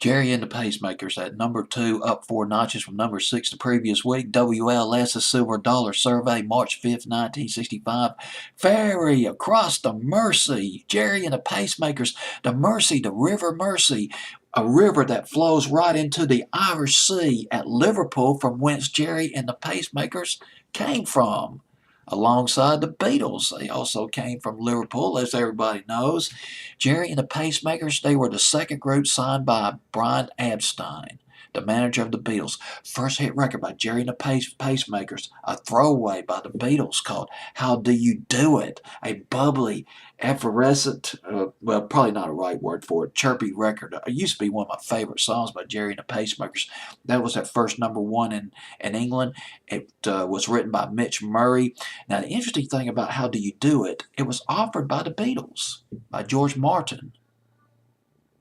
Gerry and the Pacemakers at number 2, up 4 notches from number 6 the previous week. WLS's Silver Dollar Survey, March 5th, 1965. Ferry across the Mersey. Gerry and the Pacemakers. The Mersey, the River Mersey, a river that flows right into the Irish Sea at Liverpool, from whence Gerry and the Pacemakers came from. Alongside the Beatles, they also came from Liverpool, as everybody knows. Gerry and the Pacemakers, they were the second group signed by Brian Epstein, the manager of the Beatles. First hit record by Gerry and the Pacemakers, a throwaway by the Beatles called How Do You Do It? A bubbly, effervescent, well, probably not a right word for it, chirpy record. It used to be one of my favorite songs by Gerry and the Pacemakers. That was their first number 1 in England. It was written by Mitch Murray. Now, the interesting thing about How Do You Do It, it was offered by the Beatles, by George Martin,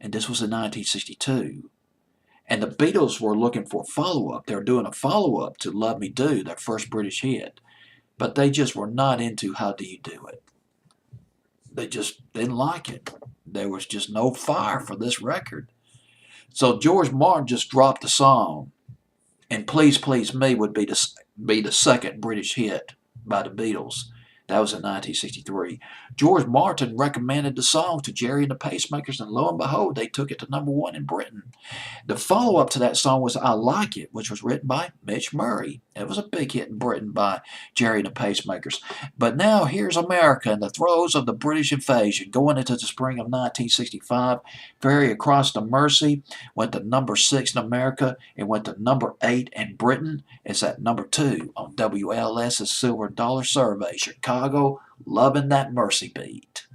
and this was in 1962. And the Beatles were looking for a follow-up. They were doing a follow-up to Love Me Do, their first British hit. But they just were not into How Do You Do It. They just didn't like it. There was just no fire for this record. So George Martin just dropped the song, and Please Please Me would be the second British hit by the Beatles. That was in 1963. George Martin recommended the song to Gerry and the Pacemakers, and lo and behold, they took it to number 1 in Britain. The follow-up to that song was I Like It, which was written by Mitch Murray. It was a big hit in Britain by Gerry and the Pacemakers. But now here's America in the throes of the British invasion. Going into the spring of 1965, Ferry Across the Mersey went to number 6 in America and went to number 8 in Britain. It's at number 2 on WLS's Silver Dollar Survey. Chicago, loving that Mersey beat.